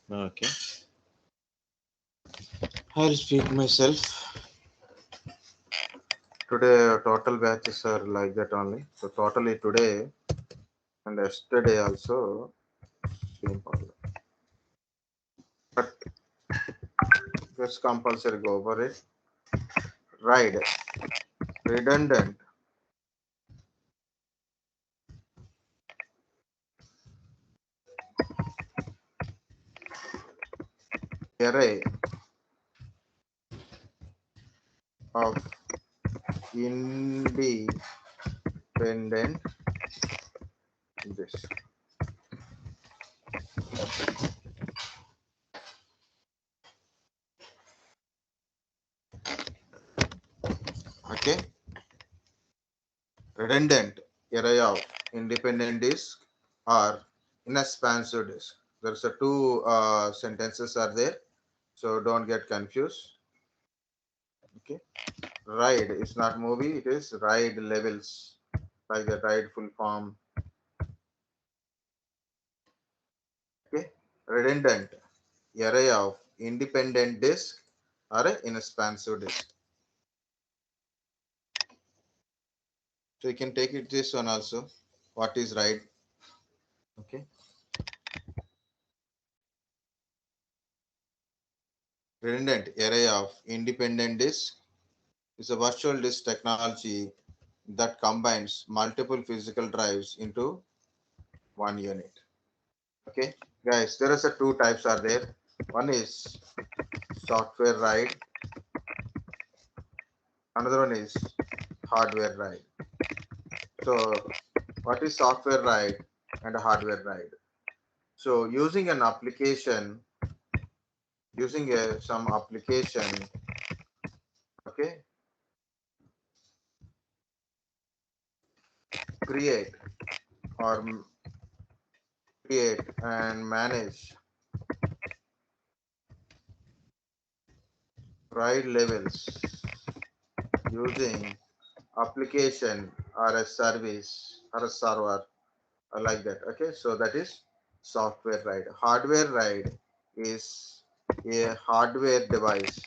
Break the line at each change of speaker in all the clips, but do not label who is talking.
Okay. I'll speak myself. Today total batches are like that only. So totally today and yesterday also same problem. But just compulsory go over it. Ride. Redundant. Array of independent this. Okay. Redundant array of independent disk or inexpansive disk. There's a two sentences are there, so don't get confused. Okay, ride is not movie; it is ride levels, like the ride full form. Okay, redundant array of independent disk or a inexpansive disk. So you can take it this one also. What is ride? Okay, redundant array of independent disk is a virtual disk technology that combines multiple physical drives into one unit. Okay, guys, there are two types are there. One is software RAID, another one is hardware RAID. So, what is software RAID and hardware RAID? So, using some application, okay, create or create and manage RAID levels using application or a service or a server like that. Okay, so that is software RAID. Hardware RAID is a hardware device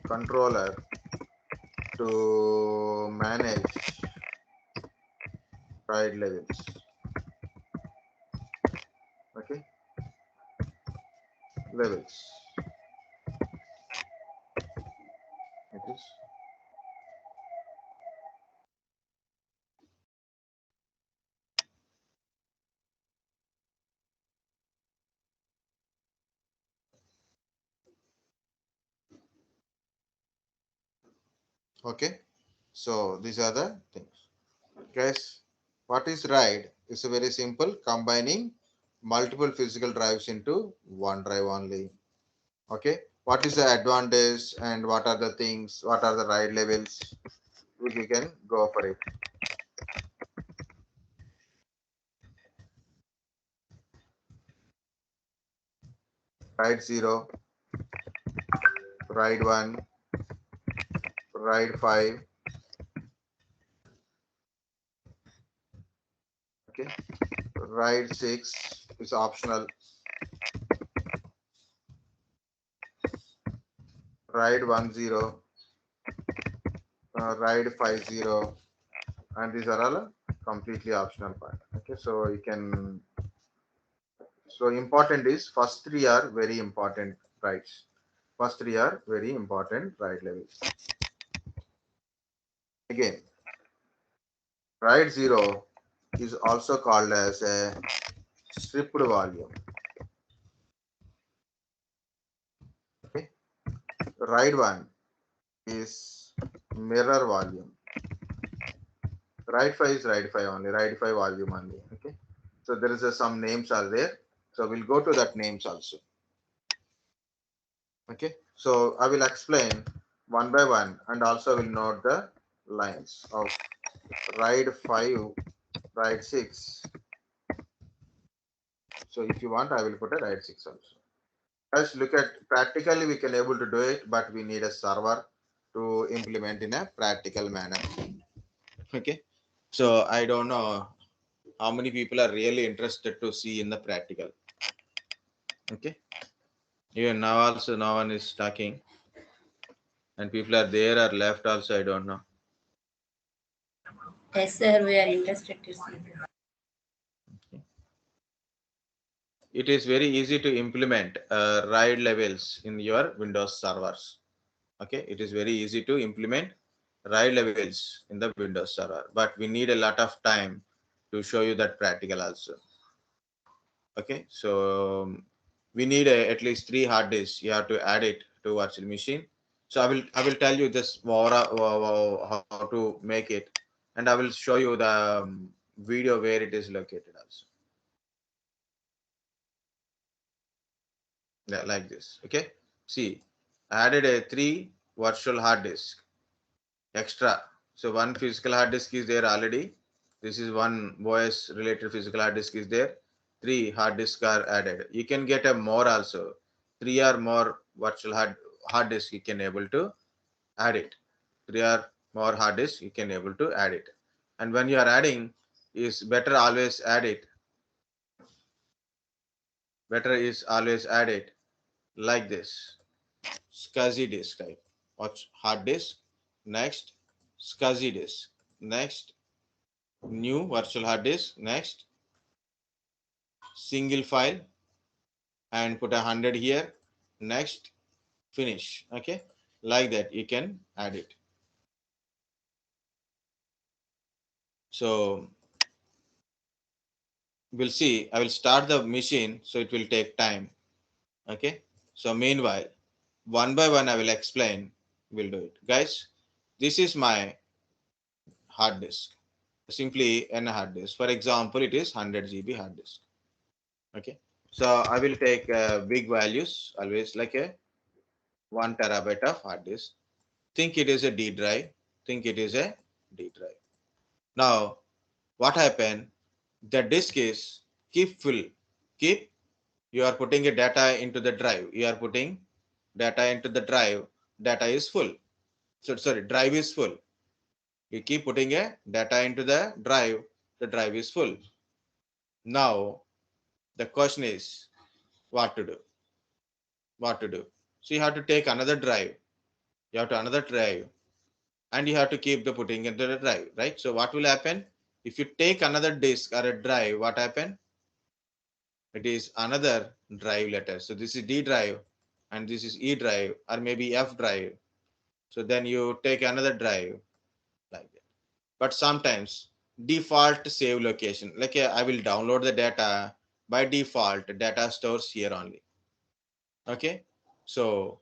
controller to manage RAID levels. Okay, levels. It is okay. So these are the things, guys. What is RAID? It's a very simple, combining multiple physical drives into one drive only. Okay, what is the advantage and what are the things? What are the RAID levels? We can go for it. RAID 0, RAID 1, RAID 5. Okay, RAID 6 is optional. RAID 10, RAID 50, and these are all completely optional part. Okay, so you can. So important is first three are very important RAIDs. First three are very important RAID levels. Again, RAID 0 is also called as a stripped volume. Okay, RAID 1 is mirror volume. RAID 5 is RAID 5 only, RAID 5 volume only. Okay, so there is some names are there. So we'll go to that names also. Okay, so I will explain one by one and also will note the lines of RAID 5, RAID 6. So if you want, I will put a RAID 6 also. Let's look at practically we can able to do it, but we need a server to implement in a practical manner. Okay, so I don't know how many people are really interested to see in the practical. Okay, even now also no one is talking, and people are there or left also, I don't know.
Yes, sir, we are interested to see.
Okay. It is very easy to implement RAID levels in your Windows servers. Okay, it is very easy to implement RAID levels in the Windows server, but we need a lot of time to show you that practical also. Okay, so we need at least 3 hard disks. You have to add it to virtual machine. So I will tell you this more how to make it, and I will show you the video where it is located also. Yeah, like this. Okay, see, I added a 3 virtual hard disk extra. So one physical hard disk is there already. This is one OS related physical hard disk is there. 3 hard disks are added. You can get a more also. 3 or more virtual hard disk you can able to add it. 3 or more hard disk you can able to add it. And when you are adding, is better always add it. Better is always add it like this. SCSI disk type. Watch hard disk. Next SCSI disk. Next new virtual hard disk. Next single file and put 100 here. Next finish. Okay, like that you can add it. So we'll see. I will start the machine, so it will take time. Okay, so meanwhile, one by one I will explain. We'll do it, guys. This is my hard disk, simply an hard disk. For example, it is 100 GB hard disk. Okay, so I will take big values, always like a 1 terabyte of hard disk. Think it is a D drive. Think it is a D drive. Now, what happened? The disk is keep full. Keep, you are putting a data into the drive. You are putting data into the drive. Data is full. So sorry, drive is full. You keep putting a data into the drive. The drive is full. Now, the question is what to do? What to do? So you have to take another drive. You have to another drive, and you have to keep the putting into the drive, right? So what will happen if you take another disk or a drive? What happen? It is another drive letter. So this is D drive, and this is E drive, or maybe F drive. So then you take another drive like that. But sometimes default save location, like I will download the data by default. Data stores here only. Okay, so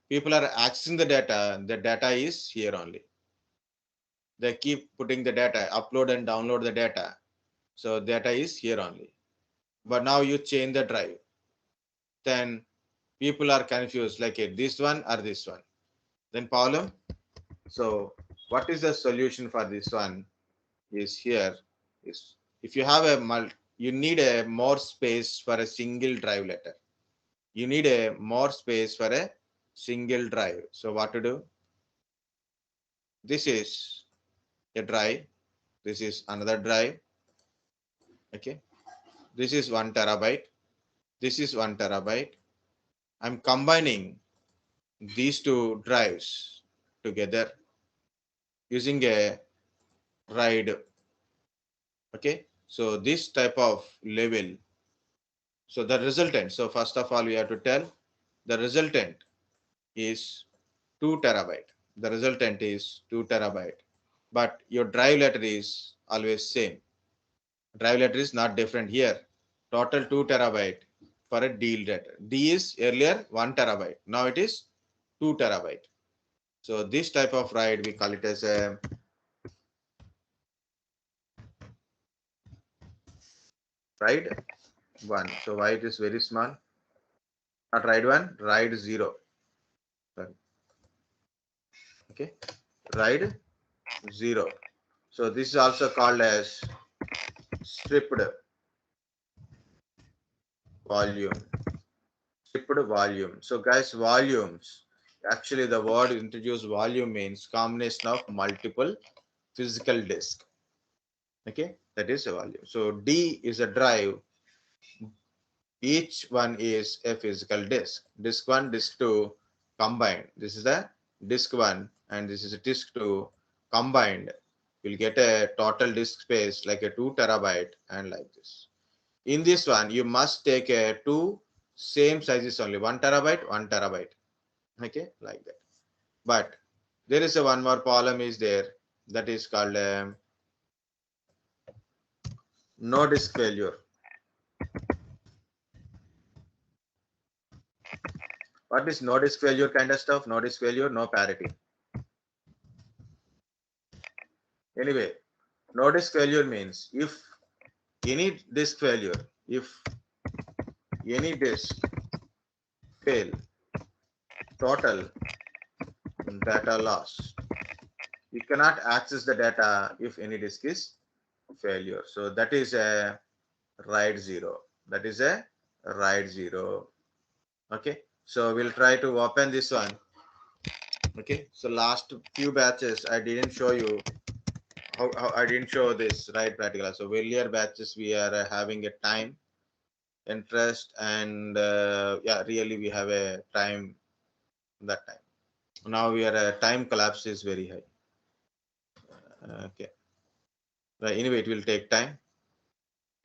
people are accessing the data. The data is here only. They keep putting the data, upload and download the data. So data is here only. But now you change the drive. Then people are confused like this one or this one. Then problem. So what is the solution for this one is here is if you have you need a more space for a single drive letter. You need a more space for a single drive. So what to do? This is a drive. This is another drive. Okay. This is 1 terabyte. This is 1 terabyte. I'm combining these two drives together using a RAID. Okay, so this type of level. So the resultant. So first of all, we have to tell the resultant is 2 terabyte. The resultant is 2 terabyte, but your drive letter is always same. Drive letter is not different here. Total 2 terabyte for a D letter. D is earlier 1 terabyte. Now it is 2 terabyte. So this type of RAID we call it as a RAID 1. So why it is very small? Not RAID 1, RAID 0. Sorry. Okay, RAID 0. So this is also called as stripped volume. Stripped volume. So guys, volumes Actually, the word introduced volume means combination of multiple physical disk. Okay, that is a volume. So D is a drive. Each one is a physical disk. Disk 1, disk 2 combined. This is the disk 1 and this is a disk 2 combined. You'll get a total disk space like a 2 terabyte and like this. In this one, you must take a two same sizes only, 1 terabyte, 1 terabyte. Okay, like that. But there is a one more problem is there, that is called no disk failure. What is no disk failure kind of stuff? No disk failure, no parity. Anyway, no disk failure means if any disk failure, if any disk fail, total data loss. You cannot access the data if any disk is failure. So that is a write 0. That is a write 0. Okay. So we'll try to open this one. Okay. So last few batches I didn't show you how I didn't show this right practical. So earlier batches we are having a time, interest, and yeah, really we have a time that time. Now we are time collapse is very high. Okay. Right. Anyway, it will take time.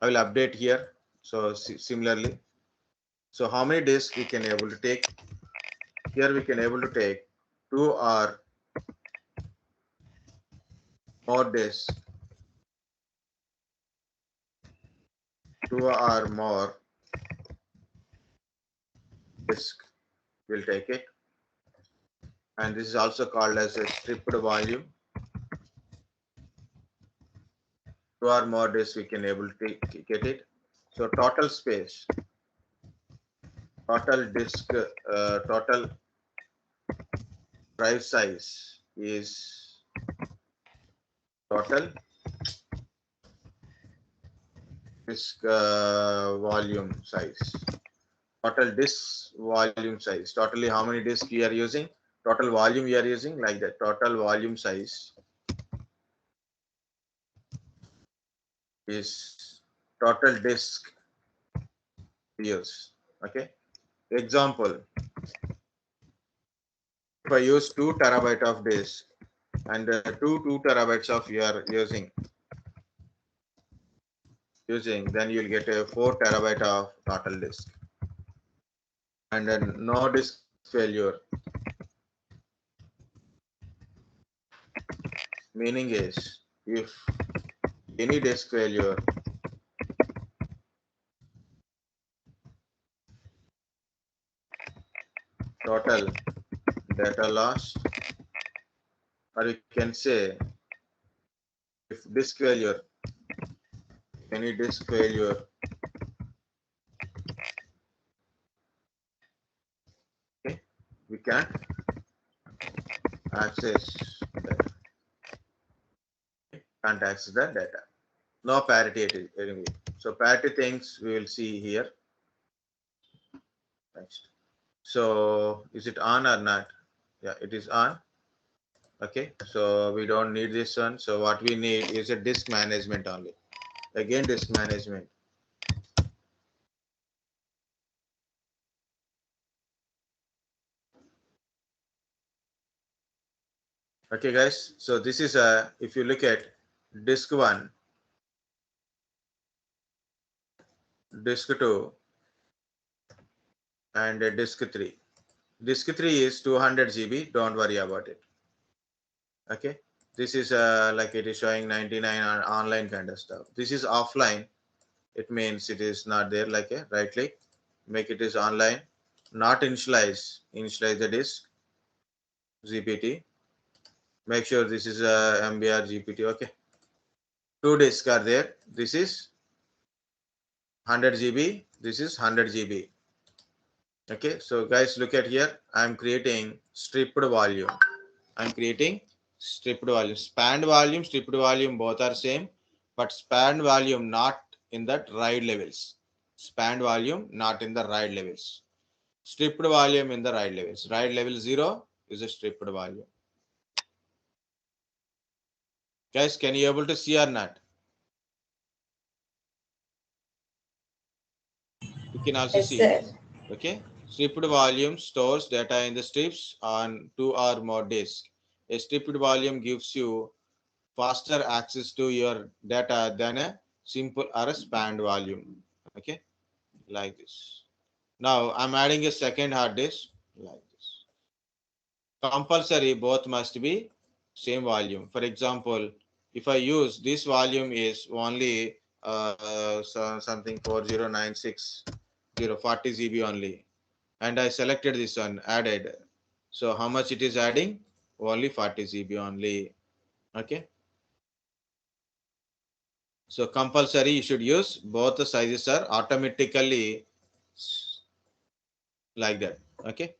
I will update here. So similarly, so how many disks we can able to take? Here we can able to take 2 or more disks, 2 or more disk. We'll take it, and this is also called as a stripped volume. 2 or more disks we can able to get it. So total space, total disk, total drive size is total disk volume size. Total disk volume size. Totally how many disks we are using? Total volume we are using like that. Total volume size is total disk use. Okay. Example. If I use 2 terabyte of disk and 2 terabytes of you are using, then you'll get a 4 terabyte of total disk. And then no disk failure. Meaning is if any disk failure, total data loss, or you can say if disk failure, any disk failure, okay, we can't access data. Can't access the data. No parity anyway. So parity things we will see here. Next. So is it on or not? Yeah, it is on. Okay, so we don't need this one. So what we need is a disk management only. Again, disk management. Okay, guys. So this is a, if you look at disk 1, disk 2, and disk 3. Disk 3 is 200 GB. Don't worry about it. Okay. This is like it is showing 99 on online kind of stuff. This is offline. It means it is not there, like a right click, make it is online, not initialize the disk, GPT. Make sure this is a MBR GPT. Okay. 2 disks are there. This is 100 GB. This is 100 GB. Okay. So guys, look at here. I'm creating stripped volume. I'm creating stripped volume. Spanned volume, stripped volume, both are same, but spanned volume not in that RAID levels. Spanned volume not in the RAID levels. Stripped volume in the RAID levels. RAID level 0, is a stripped volume. Guys, can you able to see or not? You can also
Yes,
see.
sir.
Okay. Stripped volume stores data in the strips on 2 or more disks. A stripped volume gives you faster access to your data than a simple or a spanned volume. Okay, like this. Now I'm adding a second hard disk like this. Compulsory both must be same volume. For example, if I use this volume is only something 4096 040 GB only, and I selected this one added. So how much it is adding? Only 40 GB only. Okay. So compulsory you should use both the sizes are automatically like that. Okay.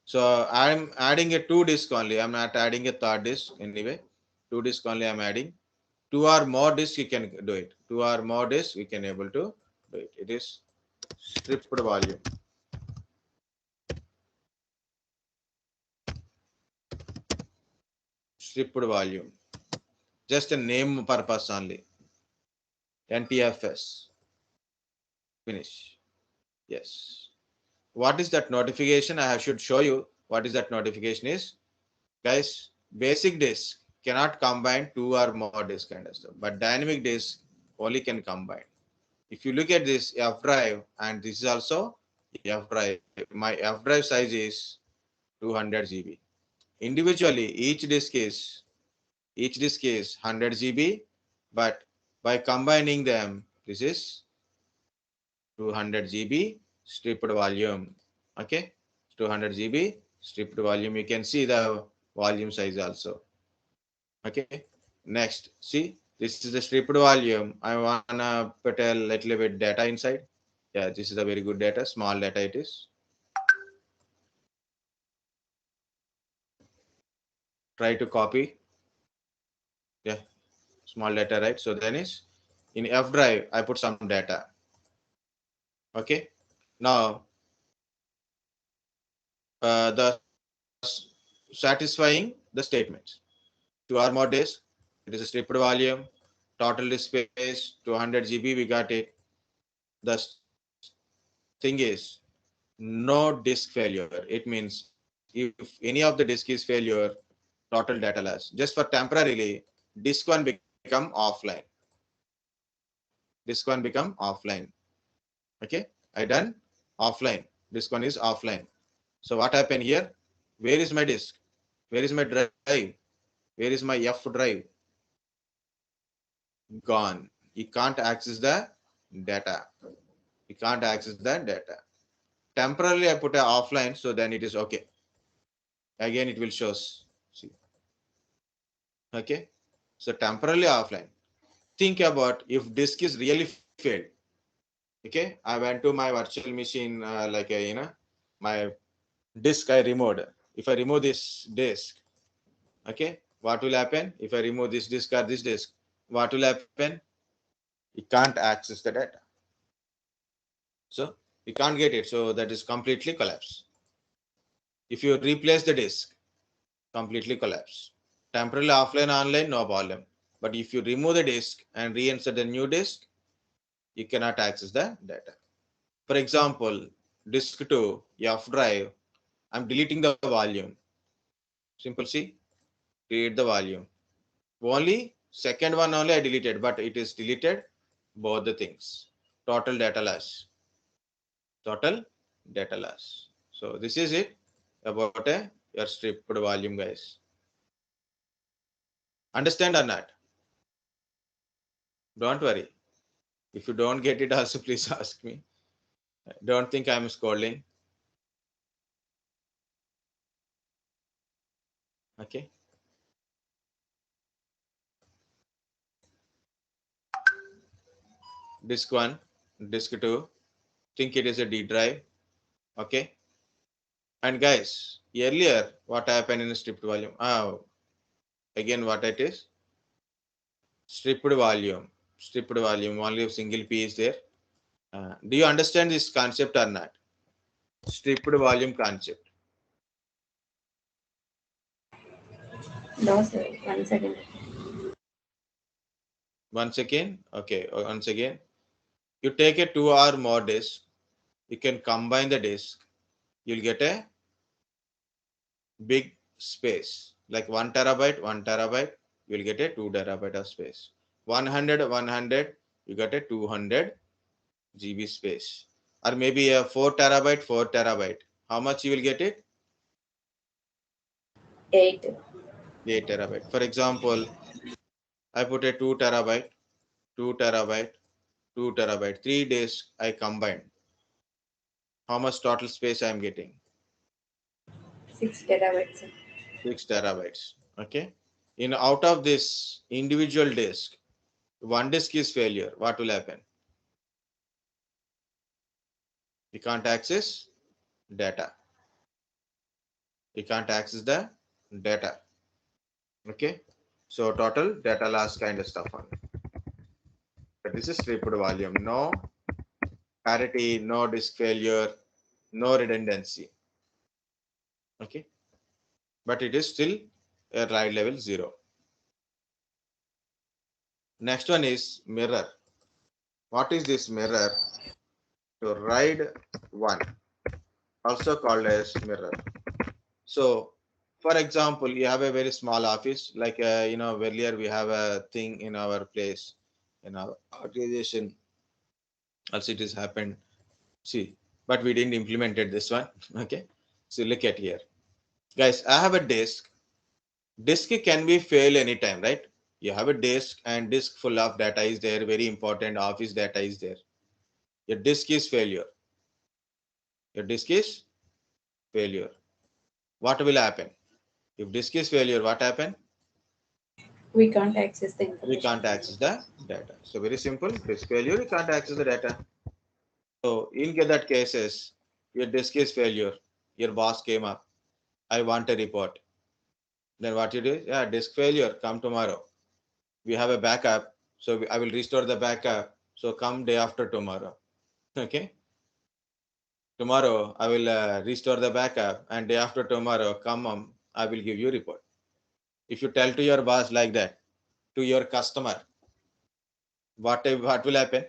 So I'm adding a 2 disk only. I'm not adding a third disk anyway. 2 disk only I'm adding. 2 or more disks you can do it. 2 or more disks you can able to do it. It is stripped volume. Stripped volume. Just a name purpose only. NTFS. Finish. Yes. What is that notification? I should show you what is that notification is. Guys, basic disk cannot combine 2 or more disk kind of stuff, but dynamic disk only can combine. If you look at this F drive, and this is also F drive, my F drive size is 200 GB. Individually, each disk is 100 GB, but by combining them, this is 200 GB stripped volume. Okay, 200 GB stripped volume. You can see the volume size also. Okay, next, see, this is the stripped volume. I wanna put a little bit data inside. Yeah, this is a very good data, small data it is. Try to copy. Yeah, small data, right? So then is in F drive, I put some data. Okay, now the satisfying the statements. 2 or more days, it is a stripped volume, total disk space 200 GB, we got it. The thing is no disk failure. It means if any of the disk is failure, total data loss. Just for temporarily, disk one become offline. Disk one become offline. Okay, I done offline. Disk one is offline. So what happened here? Where is my disk? Where is my drive? Where is my F drive? Gone. You can't access the data. You can't access the data. Temporarily I put a offline, so then it is okay. Again it will shows. See. Okay. So temporarily offline. Think about if disk is really failed. Okay. I went to my virtual machine, my disk I removed. If I remove this disk, okay, what will happen? If I remove this disk or this disk, what will happen? You can't access the data. So you can't get it. So that is completely collapse. If you replace the disk, completely collapse. Temporarily offline, online, no problem. But if you remove the disk and reinsert the new disk, you cannot access the data. For example, disk 2, F drive, I'm deleting the volume. Simple C, delete the volume. Only second one only I deleted, but it is deleted both the things. Total data loss. Total data loss. So this is it about your stripped volume, guys. Understand or not? Don't worry. If you don't get it, also please ask me. Don't think I'm scolding. Okay. Disk 1, disk 2. Think it is a D drive. Okay. And guys, earlier what happened in the stripped volume? Again, what it is? Stripped volume. Stripped volume. Only a single P is there. Do you understand this concept or not? Stripped volume concept.
No, sir. 1 second.
Once again, okay, once again, you take a 2 or more disk, you can combine the disk, you'll get a big space, like 1 terabyte, 1 terabyte, you'll get a 2 terabyte of space. 100, 100, you get a 200 GB space. Or maybe a 4 terabyte, 4 terabyte. How much you will get it?
8.
8 terabyte. For example, I put a 2 terabyte, 2 terabyte, 2 terabyte. 3 disks I combined. How much total space I am getting?
6 terabytes, sir.
6 terabytes. Okay. In out of this individual disk, one disk is failure. What will happen? You can't access data. You can't access the data. Okay. So total data loss kind of stuff on it. But this is stripped volume. No parity, no disk failure, no redundancy. Okay. But it is still a RAID level 0. Next one is mirror. What is this mirror? So RAID 1, also called as mirror. So for example, you have a very small office, like earlier we have a thing in our place, in our organization. Also it has happened. See, but we didn't implemented this one. Okay. So look at here. Guys, I have a disk. Disk can be fail anytime, right? You have a disk and disk full of data is there, very important office data is there. Your disk is failure. Your disk is failure. What will happen? If disk is failure, what happen?
We can't access the
We
information.
can't access the data. So very simple, disk failure, you can't access the data. So in that cases, your disk is failure. Your boss came up. I want a report. Then what you do? Yeah, disk failure, come tomorrow. We have a backup. So I will restore the backup. So come day after tomorrow. Okay. Tomorrow I will restore the backup and day after tomorrow come I will give you report. If you tell to your boss like that, to your customer, what will happen?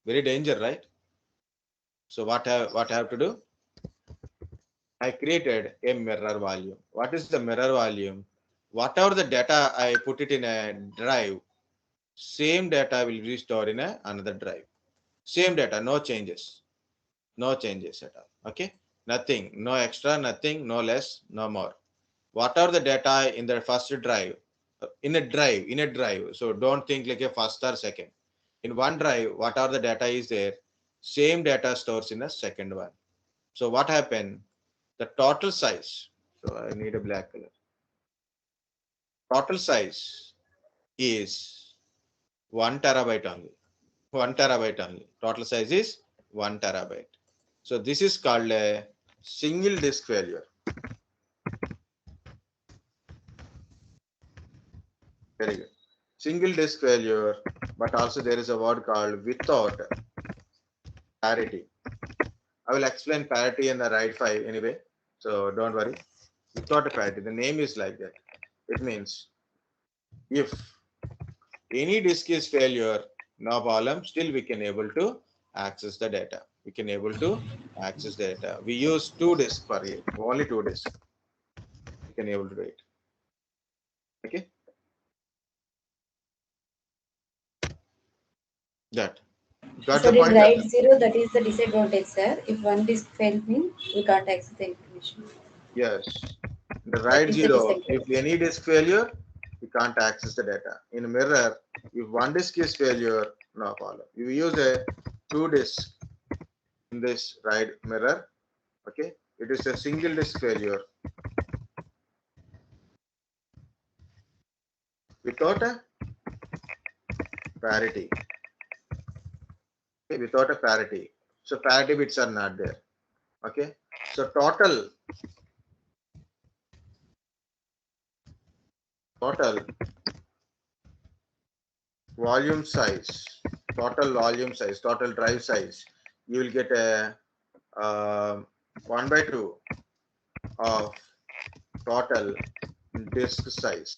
Very danger, right? So what I have to do? I created a mirror volume. What is the mirror volume? Whatever the data I put it in a drive, same data will be stored in another drive. Same data, no changes. No changes at all. Okay? Nothing, no extra, nothing, no less, no more. Whatever the data in the first drive, in a drive. So don't think like a first or second. In one drive, whatever the data is there, same data stores in a second one. So what happened? The total size. So I need a black color. Total size is 1 terabyte only. 1 terabyte only. Total size is 1 terabyte. So this is called a single disk failure. Very good. Single disk failure, but also there is a word called without parity. I will explain parity in the RAID 5 anyway, so don't worry. Without a parity, the name is like that. It means if any disk is failure, no problem, still we can able to access the data. We can able to access the data. We use 2 disks per year, only 2 disks. We can able to do it. Okay. That. Got
So
the
in
point?
RAID 0, that is the disadvantage, sir. If one disk fails, means we can't access the information.
Yes. The
That
RAID
is the
0, if
disadvantage.
any disk failure, you can't access the data. In mirror, if one disk is failure, no problem. You use a 2 disk in this RAID mirror. Okay. It is a single disk failure without a parity. Okay, without a parity. So parity bits are not there. Okay. So total volume size, total drive size, you will get a 1/2 of total disk size.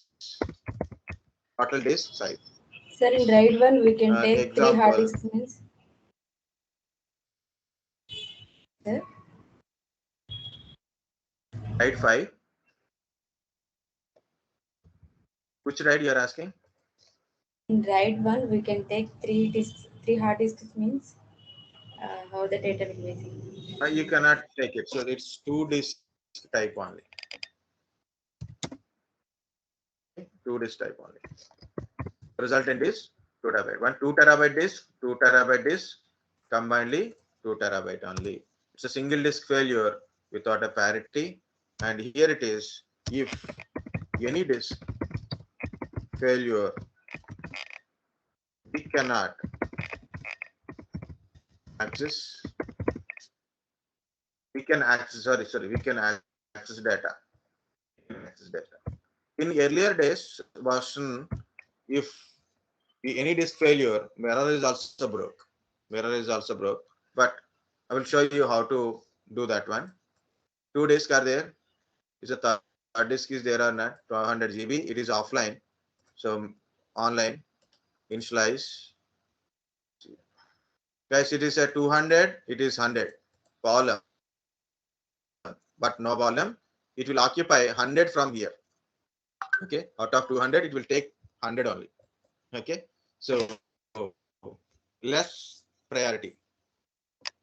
Total disk size.
Sir, in RAID 1, we can take 3 hard
Example,
disks means. Sir,
RAID 5. Which RAID you are asking?
in RAID 1, we can take 3 disks, 3 hard disks means how the data will be seen.
You cannot take it. So it's 2 disk type only. 2 disk type only. Resultant is 2 terabyte. One 2 terabyte disk, 2 terabyte disk, combinedly 2 terabyte only. It's a single disk failure without a parity. And here it is, if any disk failure, we cannot access, we can access data. In earlier days version, if any disk failure, mirror is also broke. But I will show you how to do that one. 2 disks are there. Is a third disk is there or not? 200 GB. It is offline. So online initialize. Guys, it is a 200. It is 100 column, but no column. It will occupy 100 from here. Okay, out of 200, it will take 100 only. Okay, so less priority.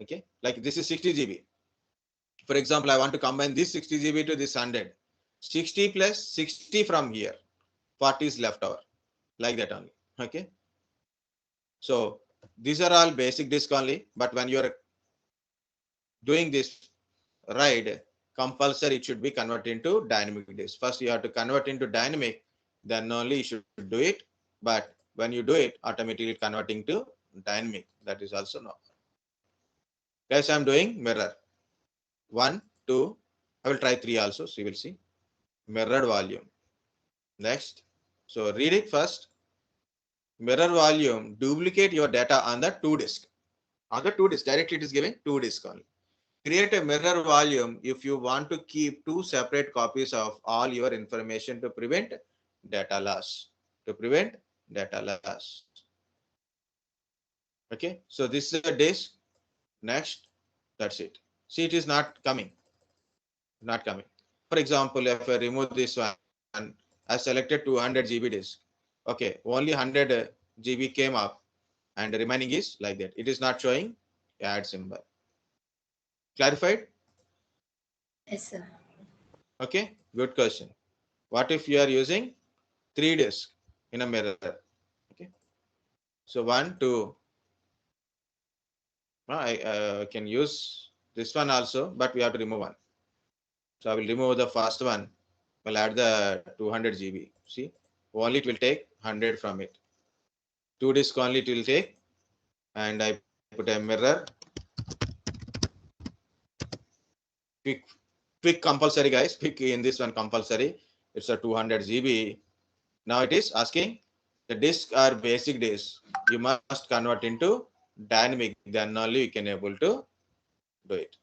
Okay, like this is 60 GB. For example, I want to combine this 60 GB to this 100. 60 plus 60 from here. 40 is left over. Like that only. Okay. So these are all basic disk only. But when you are doing this RAID, compulsory it should be converted into dynamic disk. First you have to convert into dynamic, then only you should do it. But when you do it, automatically converting to dynamic. That is also no. Guys, I'm doing mirror. 1, 2. I will try 3 also. So you will see. Mirrored volume. Next. So read it first. Mirror volume, duplicate your data on the 2 disk. On the 2 disk, directly it is given 2 disk only. Create a mirror volume if you want to keep 2 separate copies of all your information to prevent data loss. Okay, so this is a disk. Next, that's it. See, it is not coming. For example, if I remove this one, I selected 200 GB disk. Okay, only 100 GB came up and the remaining is like that. It is not showing add symbol. Clarified?
Yes, sir.
Okay, good question. What if you are using 3 disks in a mirror? Okay, so 1, 2. I can use this one also, but we have to remove one. So I will remove the first one. We'll add the 200 GB. See, only it will take 100 from it. 2 disk only it will take, and I put a mirror. Quick compulsory, guys. Quick in this one compulsory. It's a 200 GB. Now it is asking the disk are basic disk. You must convert into dynamic. Then only you can able to do it.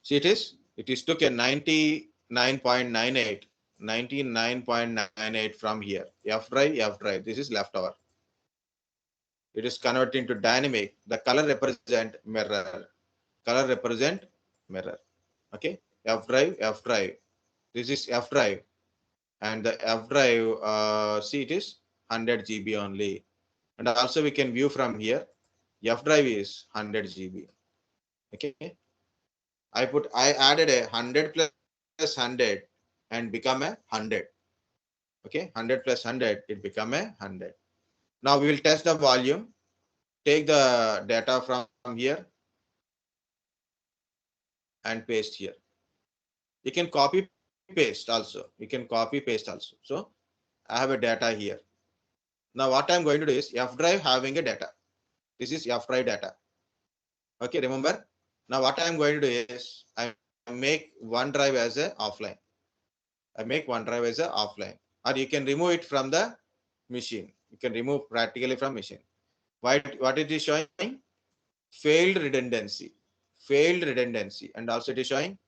See, it is took a 99.98 from here. F drive. This is leftover. It is converting to dynamic. The color represent mirror. Okay. F drive. This is F drive. And the F drive, see, it is 100 GB only. And also we can view from here. F drive is 100 GB. Okay. I added a 100 plus 100 and become a 100. Okay, 100 plus 100, it become a 100. Now we will test the volume. Take the data from here and paste here. You can copy paste also. So I have a data here. Now what I'm going to do is F drive having a data. This is F drive data. Okay, remember. Now what I'm going to do is I make OneDrive as a offline. Or you can remove it from the machine. You can remove practically from machine. What it is showing? Failed redundancy. failed redundancy, and also it is showing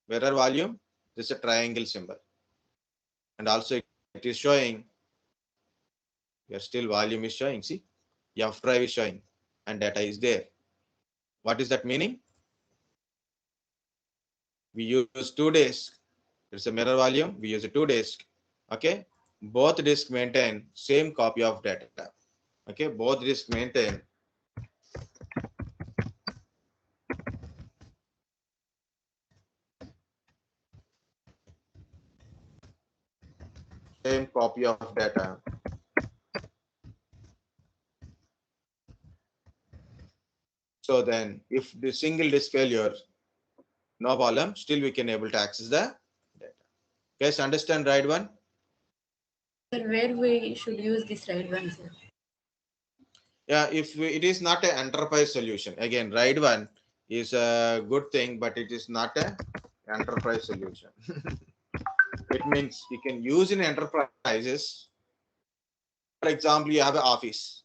mirror volume. This is a triangle symbol, and also it is showing here still volume is showing. See, F drive is showing, and data is there. What is that meaning? We use 2 disks. It's a mirror volume. We use a 2 disk. Okay, both disks maintain same copy of data. Okay, both disks maintain same copy of data. So then, if the single disk failure, no problem. Still, we can able to access the data. Guys, understand right one?
Sir, where we should use this RAID one, sir?
Yeah, if it is not an enterprise solution, again, RAID one is a good thing, but it is not a enterprise solution. It means you can use in enterprises. For example, you have an office.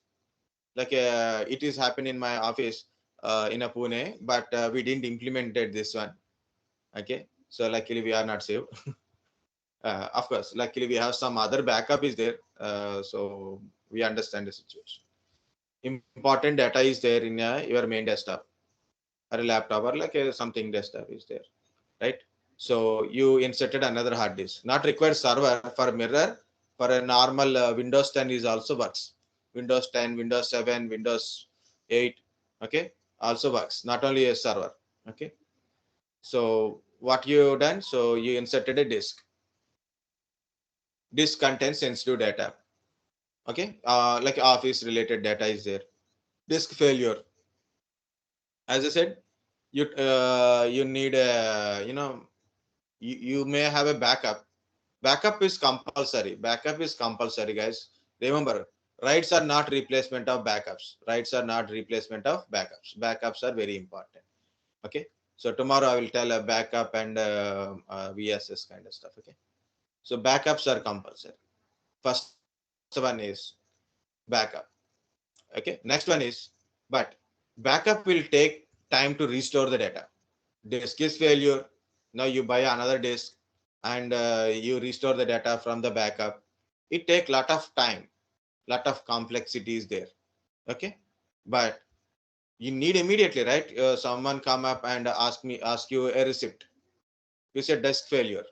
Like it is happening in my office in a Pune, but we didn't implemented this one. Okay, so luckily we are not saved. Of course, luckily we have some other backup is there, so we understand the situation. Important data is there in your main desktop or a laptop or like something desktop is there, right? So you inserted another hard disk, not required server for mirror. For a normal Windows 10 is also works. Windows 10, Windows 7, Windows 8, okay, also works. Not only a server, okay. So what you done? So you inserted a disk. Disk contains sensitive data, okay, like office related data is there. Disk failure, as I said, you need a you may have a backup. Backup is compulsory. Backup is compulsory, guys. Remember, writes are not replacement of backups. Writes are not replacement of backups. Backups are very important. Okay. So tomorrow I will tell a backup and VSS kind of stuff. Okay. So backups are compulsory. First one is backup. Okay. Next one is, but backup will take time to restore the data. Disk is failure. Now you buy another disk and you restore the data from the backup. It take lot of time, lot of complexities there. Okay, but you need immediately, right? Someone come up and ask you a receipt. You said disk failure.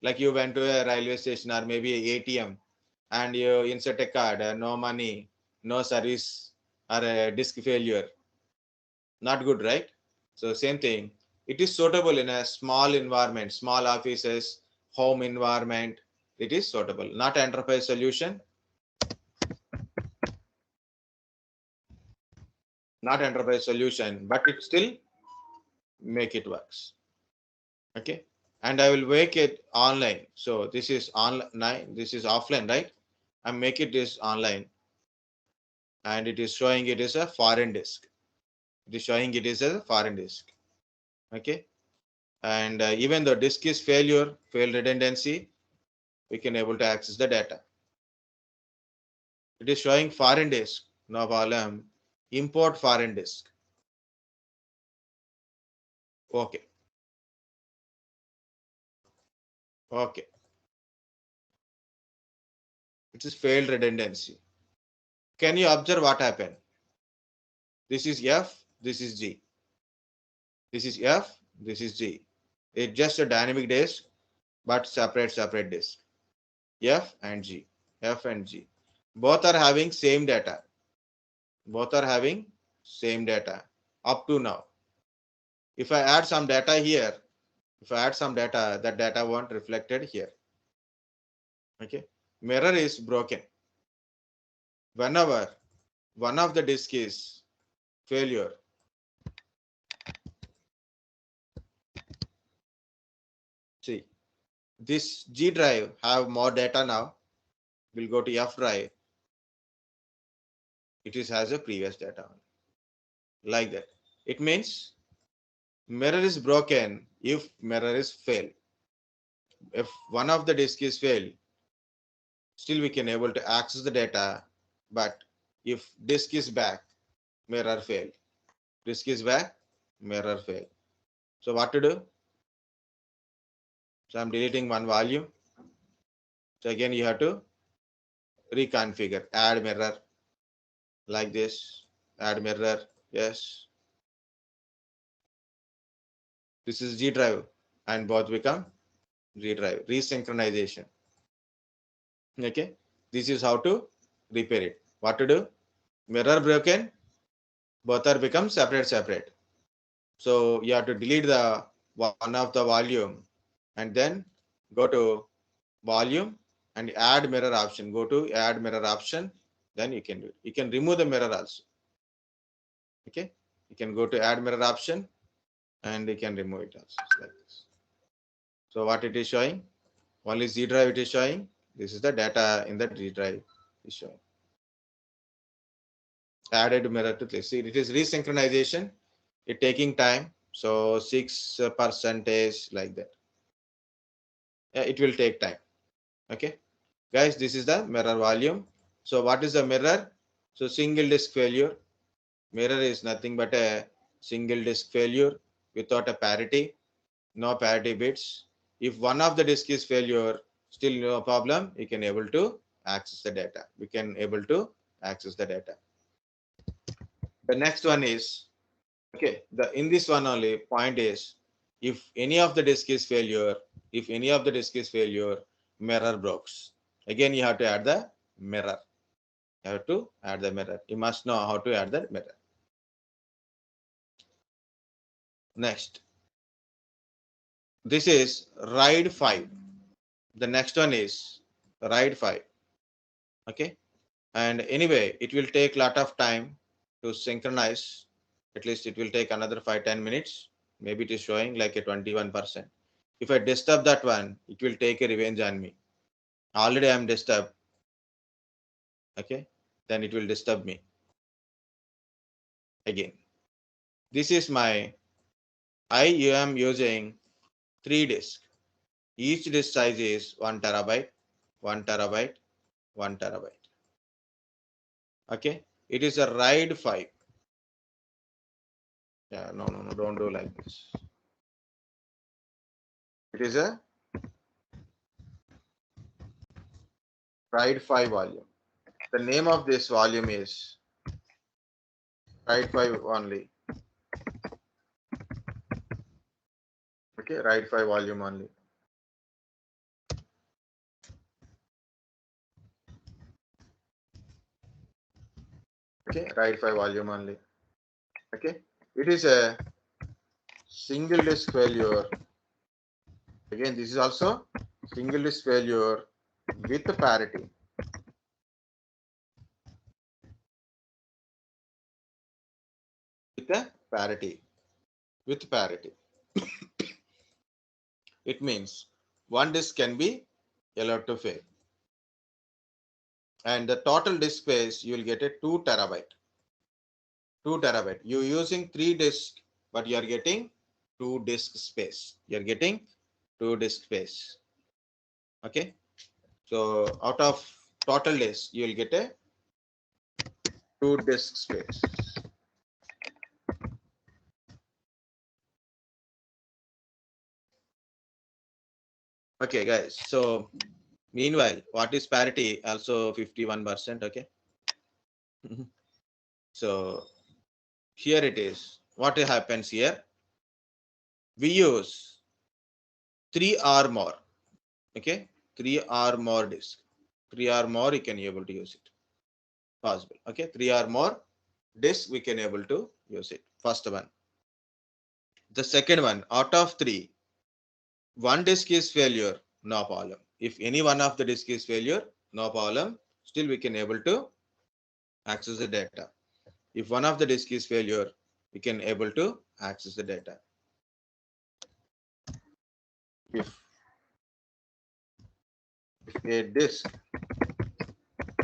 Like you went to a railway station or maybe a ATM and you insert a card, no money, no service, or a disk failure. Not good, right? So same thing. It is suitable in a small environment, small offices, home environment. It is suitable, not enterprise solution, not enterprise solution, but it still make it works. Okay, and I will make it online. So this is online, this is offline, right? I make it is online, and it is showing it is a foreign disk. It is showing it is a foreign disk. Okay, and even though disk is failed redundancy, we can able to access the data. It is showing foreign disk, no problem. Import foreign disk. Okay. Okay. It is failed redundancy. Can you observe what happened? This is F, this is G. This is F, this is G. It's just a dynamic disk, but separate disk. F and G. F and G. Both are having same data. Both are having same data up to now. If I add some data here, if I add some data, that data won't reflected here. Okay. Mirror is broken. Whenever one of the disk is failure, see, this G drive have more data now. We'll go to F drive. It is has a previous data like that. It means mirror is broken if mirror is failed. If one of the disk is failed, still we can able to access the data. But if disk is back, mirror failed. Disk is back, mirror fail. So what to do? So I'm deleting one volume. So again, you have to reconfigure, add mirror like this, add mirror. Yes. This is G drive and both become G drive, resynchronization. Okay. This is how to repair it. What to do? Mirror broken, both are become separate. So you have to delete the one of the volume and then go to volume and add mirror option. Go to add mirror option. Then you can do it. You can remove the mirror also. Okay. You can go to add mirror option and you can remove it also like this. So what it is showing? Only Z drive it is showing. This is the data in the Z drive is showing. Added mirror to this. See, it is resynchronization. It taking time. So 6% like that. It will take time. Okay, guys, this is the mirror volume. So what is the mirror? So single disk failure. Mirror is nothing but a single disk failure without a parity, no parity bits. If one of the disk is failure, still no problem. You can able to access the data. We can able to access the data. The next one is okay. The in this one only point is if any of the disk is failure, mirror breaks. Again, you have to add the mirror. You have to add the mirror. You must know how to add the mirror. Next, this is RAID 5. The next one is RAID 5. Okay, and anyway, it will take lot of time to synchronize. At least it will take another 5-10 minutes. Maybe it is showing like a 21%. If I disturb that one, it will take a revenge on me. Already I am disturbed. Okay, then it will disturb me again. This is my I am using 3 disks. Each disk size is 1 terabyte, 1 terabyte, 1 terabyte. Okay, it is a RAID 5. Yeah, no, don't do like this. It is a RAID 5 volume. The name of this volume is RAID 5 only. Okay, RAID 5 volume only. Okay, RAID 5 volume only. Okay, it is a single disk failure. Again, this is also single disk failure with parity. With parity. It means one disk can be allowed to fail. And the total disk space, you will get a 2 terabyte. 2 terabyte. You're using 3 disks, but you are getting 2 disk space. You're getting 2 disk space. Okay. So out of total disk, you will get a 2 disk space. Okay, guys. So meanwhile, what is parity? Also 51%. Okay. So here it is. What happens here? We use 3 or more. Okay, 3 or more disk. 3 or more, you can able to use it. Possible. Okay, 3 or more disk, we can able to use it. First one. The second one, out of 3, one disk is failure, no problem. If any one of the disk is failure, no problem. Still we can able to access the data. If one of the disk is failure, we can able to access the data. If a disk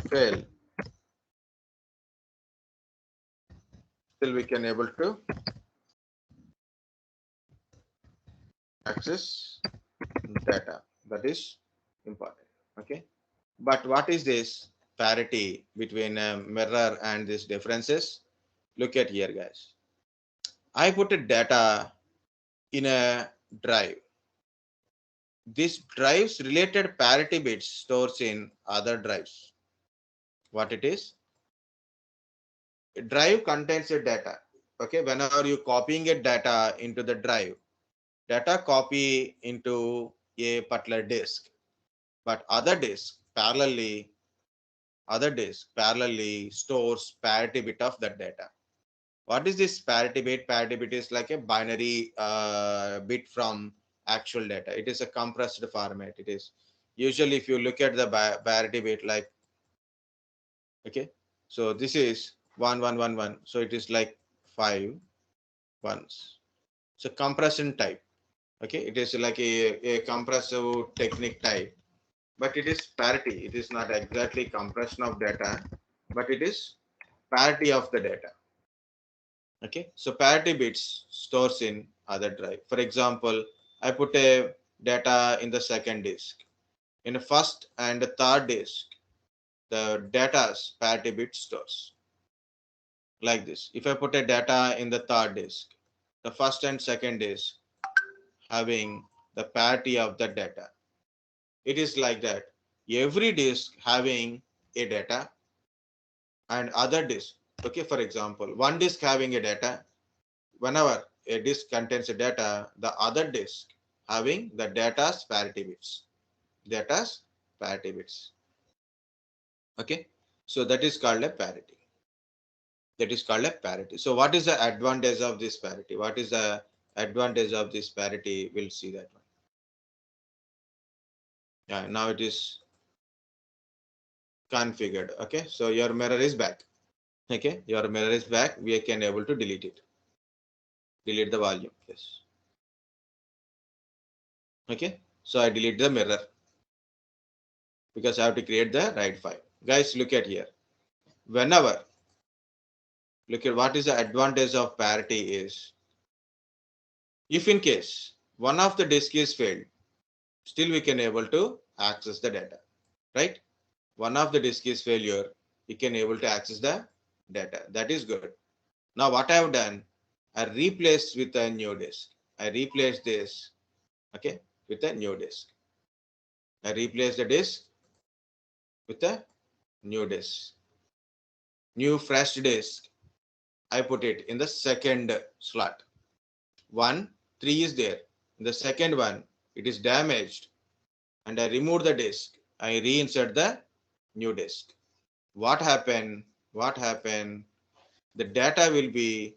fail, still we can able to access data. That is important. Okay, but what is this parity between mirror and these differences? Look at here, guys. I put a data in a drive. This drive's related parity bits stores in other drives. What it is? A drive contains a data. Okay, whenever you copying a data into the drive, data copy into a particular disk, but other disk parallelly stores parity bit of that data. What is this parity bit? Parity bit is like a binary bit from actual data. It is a compressed format. It is usually, if you look at the parity bit, like, okay, so this is 1111, so it is like 5 ones. So compression type. Okay, it is like a compressive technique type, but it is parity. It is not exactly compression of data, but it is parity of the data. Okay, so parity bits stores in other drive. For example, I put a data in the second disk. In the first and the third disk, the data's parity bit stores like this. If I put a data in the third disk, the first and second disk having the parity of the data. It is like that. Every disk having a data and other disk. Okay, for example, one disk having a data. Whenever a disk contains a data, the other disk having the data's parity bits. Data's parity bits. Okay, so that is called a parity. That is called a parity. So what is the advantage of this parity? What is the advantage of this parity? We'll see that one. Yeah, now it is configured. Okay, so your mirror is back. Okay, your mirror is back. We can able to delete it. Delete the volume. Yes. Okay, so I delete the mirror because I have to create the RAID file. Guys, look at here. Whenever, look at what is the advantage of parity is, if in case one of the disk is failed, still we can able to access the data, right? One of the disk is failure, you can able to access the data. That is good. Now what I have done, I replaced with a new disk. I replace this, okay, with a new disk. I replace the disk with a new disk. New fresh disk. I put it in the second slot. 1, 3 is there. In the second one, it is damaged, and I remove the disk. I reinsert the new disk. What happened? What happened? The data will be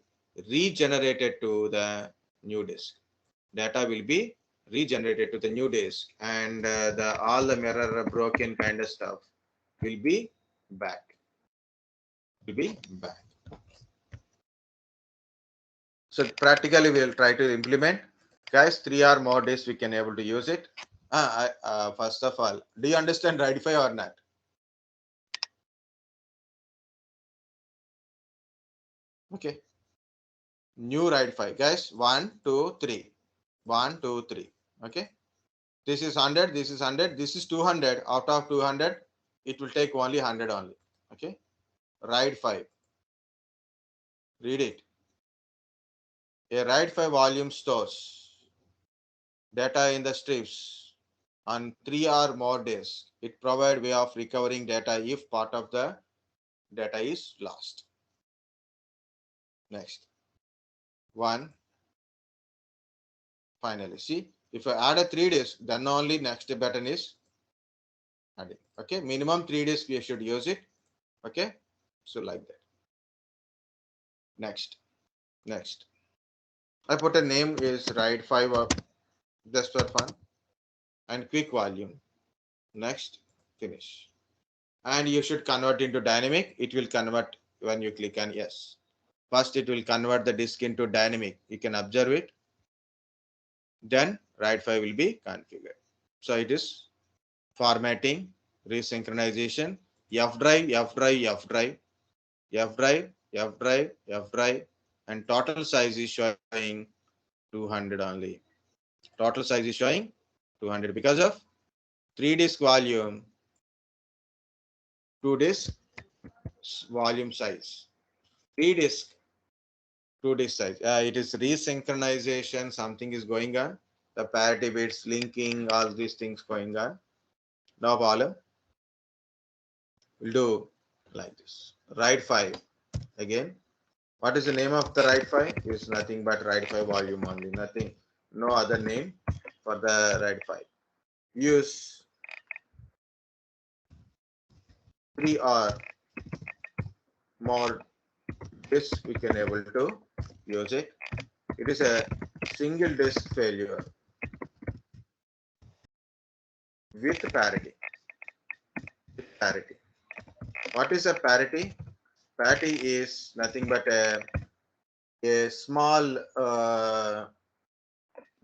regenerated to the new disk. Data will be regenerated to the new disk, and the all the mirror broken kind of stuff will be back. Will be back. So practically we will try to implement. Guys, 3 or more days we can able to use it. First of all, do you understand Raidify or not? Okay. New Raidify. Guys, 1, 2, 3. 1, 2, 3. Okay. This is 100. This is 100. This is 200. Out of 200, it will take only 100 only. Okay. RAID 5. Read it. A RAID 5 volume stores data in the strips on 3 or more days. It provides way of recovering data if part of the data is lost. Next. 1. Finally. See, if I add a 3 days, then only next button is adding. Okay. Minimum 3 days we should use it. Okay. So like that. Next. Next. I put a name is RAID 5 up just for fun and quick volume. Next. Finish. And you should convert into dynamic. It will convert when you click on yes. First, it will convert the disk into dynamic. You can observe it. Then RAID 5 will be configured. So it is formatting, resynchronization, F drive, F drive, F drive, F drive, F drive, F drive, and total size is showing 200 only. Total size is showing 200 because of 3 disk volume, 2 disk volume size. 3 disk 2 disk size. It is resynchronization. Something is going on. The parity bits linking, all these things going on. No problem. We'll do like this. RAID 5 again. What is the name of the RAID 5? Is nothing but RAID 5 volume only. Nothing, no other name for the RAID 5. Use 3 or more disks we can able to use it. It is a single disk failure with parity. Parity. What is a parity? Parity is nothing but a small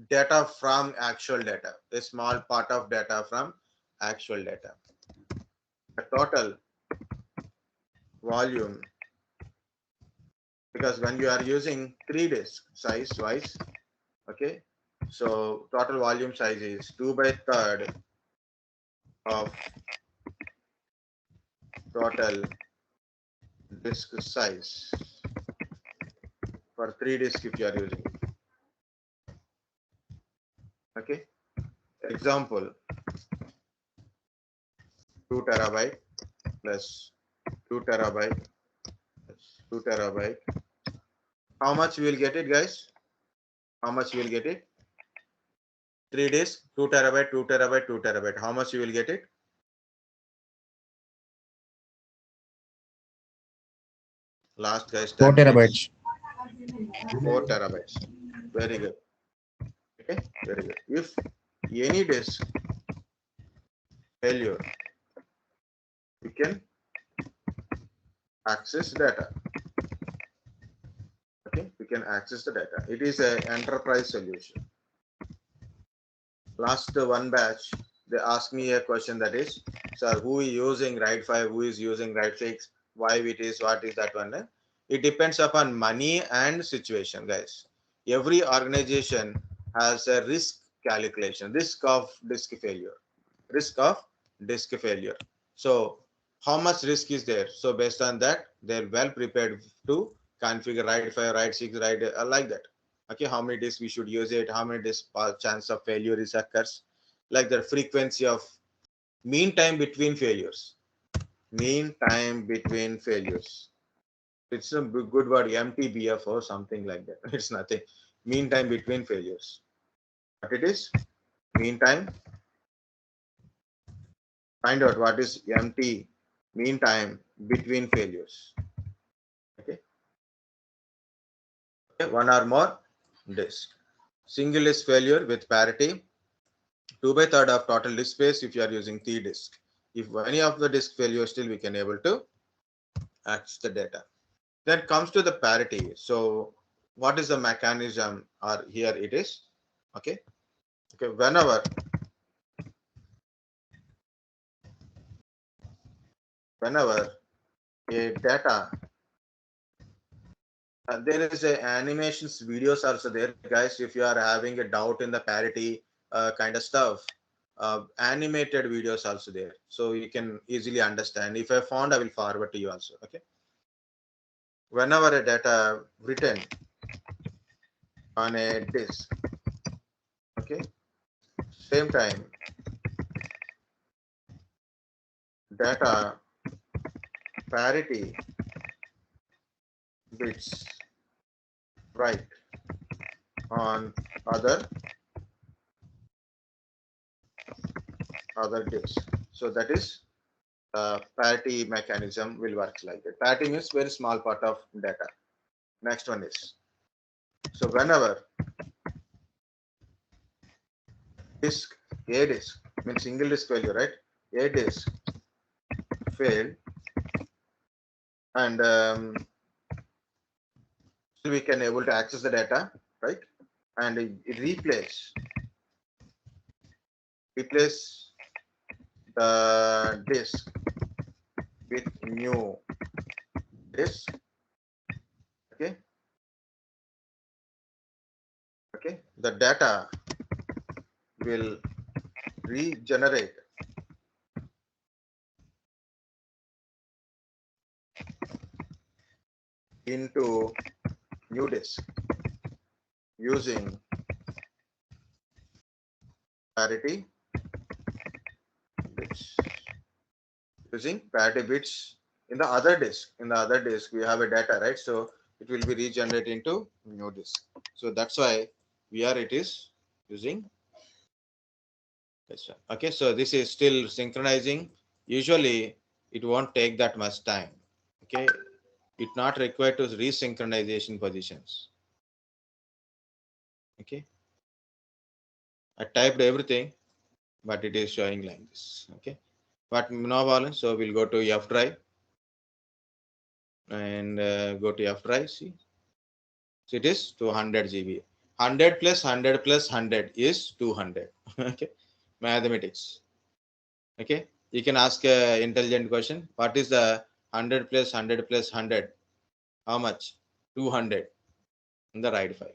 data from actual data, a small part of data from actual data. The total volume, because when you are using 3 disk size wise, okay, so total volume size is 2/3 of total disk size for 3 disk if you are using it. Okay, example 2 terabyte plus 2 terabyte plus 2 terabyte. How much we will get it, guys? How much you will get it? 3 disk, 2 terabyte, 2 terabyte, 2 terabyte. How much you will get it? Last, guys,
4
10
terabytes.
minutes. 4 terabytes. Very good. Okay, very good. If any disk failure, you can access data. Okay, we can access the data. It is an enterprise solution. Last one batch, they asked me a question, that is, sir, who is using RAID 5, who is using RAID 6, why it is, what is that one? It depends upon money and situation, guys. Every organization has a risk calculation, risk of disk failure, risk of disk failure. So how much risk is there? So based on that, they're well prepared to configure RAID 5, RAID 6, RAID like that. Okay, how many disks we should use it, how many disks chance of failure is occurs, like the frequency of mean time between failures. Mean time between failures. It's a good word, MTBF or something like that. It's nothing. Mean time between failures. What it is? Mean time. Find out what is MT, mean time between failures. Okay. Okay. One or more disk. Single disk failure with parity. 2/3 of total disk space if you are using 3 disk. If any of the disk failure, still we can able to access the data. Then comes to the parity. So what is the mechanism, or here it is. Okay. Okay. Whenever a data, there is a animations videos also there, guys. If you are having a doubt in the parity kind of stuff, animated videos also there, so you can easily understand. If I found, I will forward to you also. Okay. Whenever a data written on a disk, okay, same time data parity bits right on other disk. So that is parity mechanism will work like that. Parity means very small part of data. Next one is, so whenever disk, a disk means single disk failure, right? A disk failed, and we can able to access the data, right? And it replace the disk with new disk. Okay. Okay. The data will regenerate into new disk using parity bits. Using parity bits in the other disk. In the other disk, we have a data, right? So it will be regenerated into new disk. So that's why here it is using this one. Okay, so this is still synchronizing. Usually it won't take that much time. Okay, it's not required to resynchronization positions. Okay, I typed everything, but it is showing like this. Okay, but no problem. So we'll go to F drive and go to F drive. See, so it is 200 GB. 100 plus 100 plus 100 is 200. Okay, mathematics. Okay, you can ask a intelligent question. What is the 100 plus 100 plus 100? How much? 200 in the RAID 5.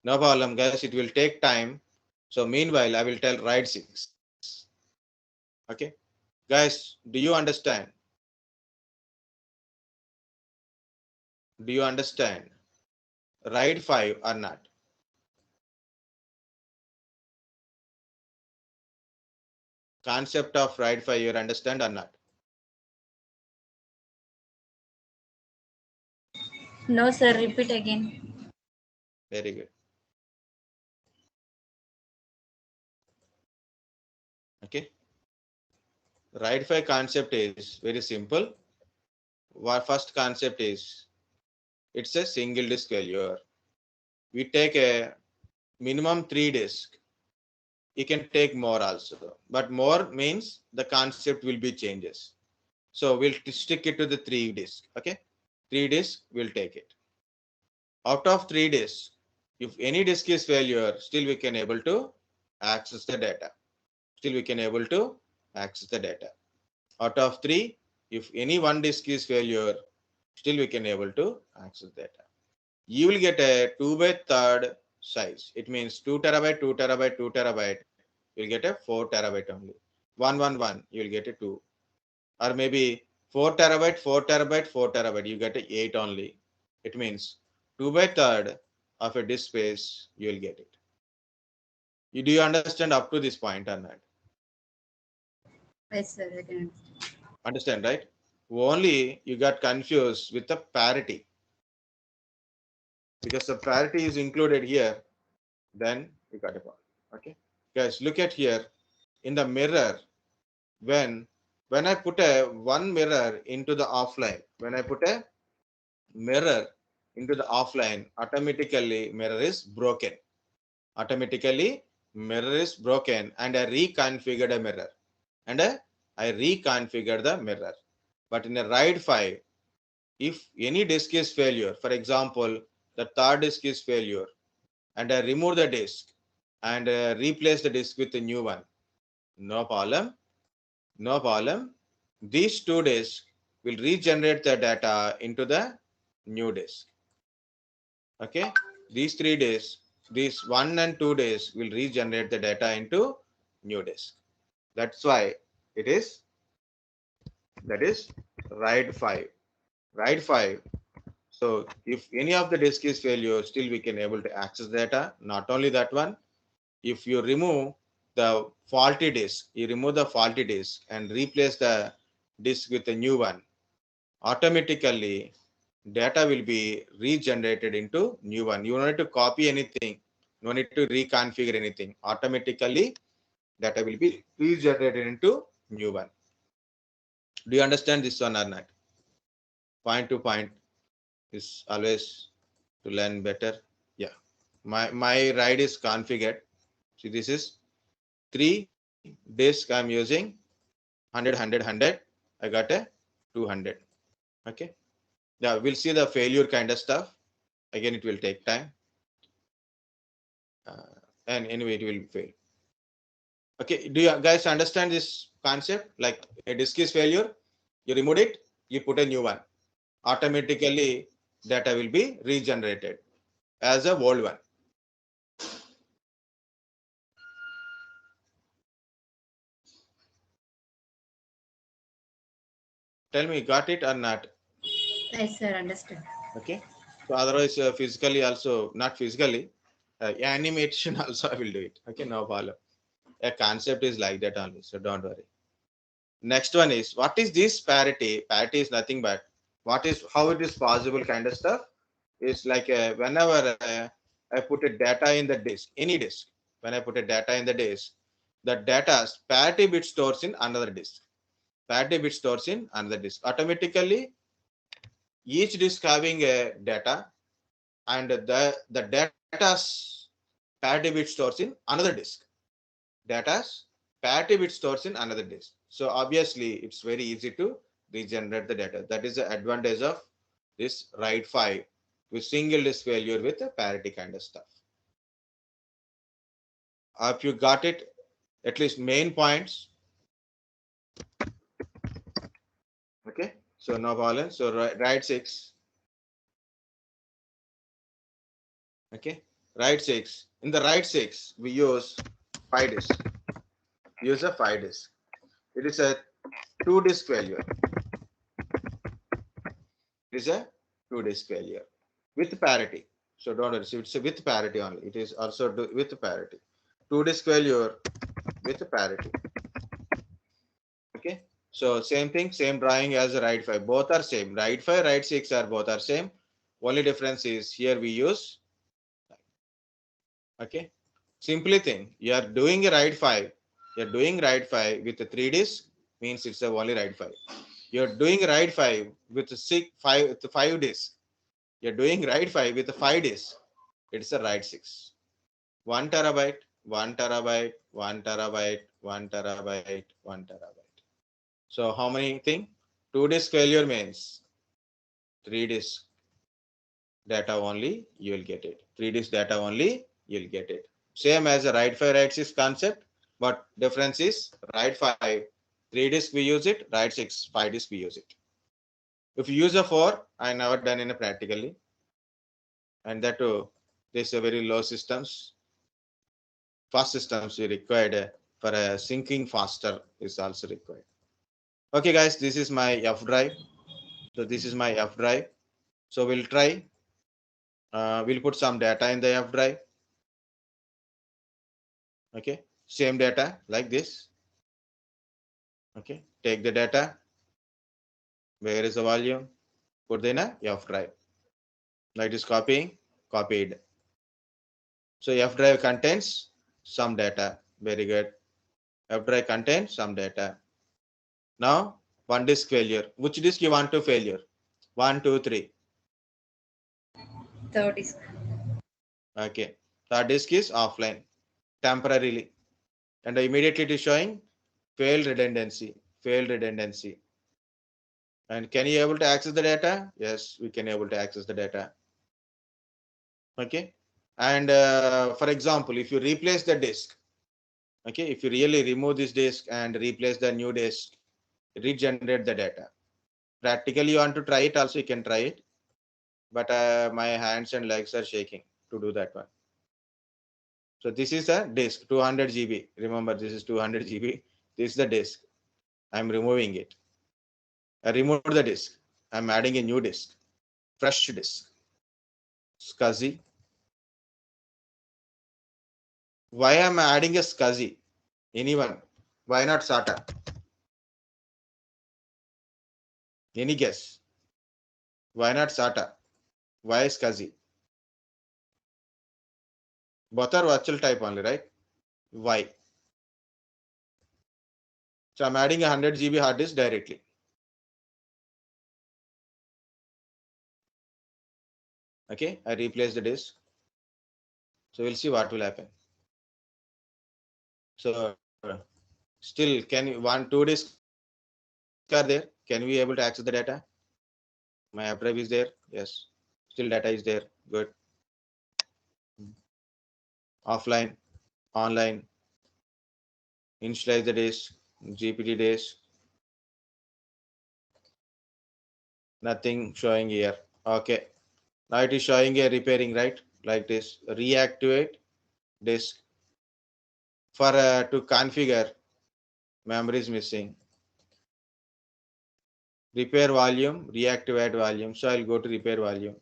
No problem, guys. It will take time. So meanwhile, I will tell RAID 6. Okay, guys, do you understand? Do you understand RAID 5 or not? Concept of RAID 5 you understand or not?
No, sir. Repeat again.
Very good. Okay. RAID 5 concept is very simple. Our first concept is it's a single disk failure. We take a minimum 3 disk. You can take more also, but more means the concept will be changes. So we'll stick it to the 3 disk. Okay, 3 disk we'll take it. Out of 3 disks, if any disk is failure, still we can able to access the data. Still we can able to access the data. Out of 3, if any one disk is failure, still we can able to access data. You will get a 2 by 3rd size. It means 2 terabyte, 2 terabyte, 2 terabyte. You'll get a 4 terabyte only. 111, you'll get a 2. Or maybe 4 terabyte, 4 terabyte, 4 terabyte. You get a 8 only. It means 2 by 3rd of a disk space, you will get it. Do you understand up to this point or not?
Yes, sir. I can understand.
Understand, right? Only you got confused with the parity. Because the parity is included here, then you got a problem. Okay. Guys, look at here. In the mirror, when I put a one mirror into the offline, when I put a mirror into the offline, automatically mirror is broken. Automatically mirror is broken and I reconfigured a mirror. And I reconfigured the mirror. But in a RAID 5, if any disk is failure, for example, the 3rd disk is failure, and I remove the disk and replace the disk with a new one, no problem. No problem. These 2 disks will regenerate the data into the new disk. Okay. These 3 disks, these 1 and 2 disks will regenerate the data into new disk. That's why it is, that is RAID 5. RAID 5. So if any of the disk is failure, still we can able to access data. Not only that one, if you remove the faulty disk, you remove the faulty disk and replace the disk with a new one, automatically data will be regenerated into new one. You don't need to copy anything, no need to reconfigure anything. Automatically data will be regenerated into new one. Do you understand this one or not? Point to point is always to learn better. Yeah, my RAID is configured. See, this is 3 disk I'm using, 100. I got a 200. Okay. Yeah, we'll see the failure kind of stuff. Again, it will take time. And anyway, it will fail. Okay. Do you guys understand this concept? Like a disk is failure, you remove it, you put a new one. Automatically, data will be regenerated as a old one. Tell me, got it or not?
Yes, sir. Understood.
Okay. So otherwise, physically also, not physically, animation also I will do it. Okay, no problem. A concept is like that only, so don't worry. Next one is, what is this parity? Parity is nothing but what is, how it is possible kind of stuff. Is like whenever I put a data in the disk, any disk, when I put a data in the disk, the data's parity bit stores in another disk. Parity bit stores in another disk. Automatically, each disk having a data, and the data's parity bit stores in another disk. Data's parity bit stores in another disk. So obviously, it's very easy to regenerate the data. That is the advantage of this RAID 5 with single disk failure with a parity kind of stuff. If you got it, at least main points. Okay, so no problem. So RAID 6. Okay, RAID 6. In the RAID 6, we use 5 disk. Use a 5 disk. It is a 2 disk failure. It is a 2 disk failure with parity. So don't worry. So it's a with parity only. It is also with parity. 2 disk failure with parity. Okay. So same thing, same drawing as a RAID 5. Both are same. RAID 5, RAID 6 are both are same. Only difference is here we use. Okay. Simply thing. You are doing a RAID 5. You are doing RAID 5 with a 3 disk, means it's a only RAID 5. You are doing RAID 5 with a 5 disk. You are doing RAID 5 with a 5 disk. It's a RAID 6. 1 terabyte, 1 terabyte, 1 terabyte, 1 terabyte, 1 terabyte. So how many thing? 2 disk failure means 3 disk data only you will get it. 3 disk data only you'll get it. Same as a RAID 5, RAID 6 concept, but difference is RAID 5, 3 disk we use it, RAID 6, 5 disk we use it. If you use a 4, I never done in a practically, and that too, this is a very low systems. Fast systems we required for a syncing faster is also required. Okay, guys, this is my F drive. So this is my F drive. So we'll try. We'll put some data in the F drive. Okay, same data like this. Okay, take the data. Where is the volume? Put in a F drive. Now it is copying, copied. So F drive contains some data. Very good. F drive contains some data. Now one disk failure. Which disk you want to failure? 1, 2, 3.
Third disk.
Okay. The disk is offline temporarily, and immediately it is showing failed redundancy. Failed redundancy. And can you able to access the data? Yes, we can able to access the data. Okay. And for example, if you replace the disk, okay, if you really remove this disk and replace the new disk, regenerate the data. Practically, you want to try it also, you can try it. But my hands and legs are shaking to do that one. So this is a disk, 200 GB. Remember, this is 200 GB. This is the disk. I'm removing it. I removed the disk. I'm adding a new disk, fresh disk. SCSI. Why am I adding a SCSI? Anyone? Why not SATA? Any guess? Why not SATA? Why SCSI? Both are virtual type only, right? Why? So I'm adding a 100 GB hard disk directly. Okay, I replace the disk. So we'll see what will happen. So still, can you 1, 2 disks are there? Can we able to access the data? My app drive is there. Yes. Still data is there. Good. Offline, online. Initialize the disk. GPT disk. Nothing showing here. Okay. Now it is showing a repairing, right? Like this. Reactivate disk. For to configure, memory is missing. Repair volume, reactivate volume. So I'll go to repair volume.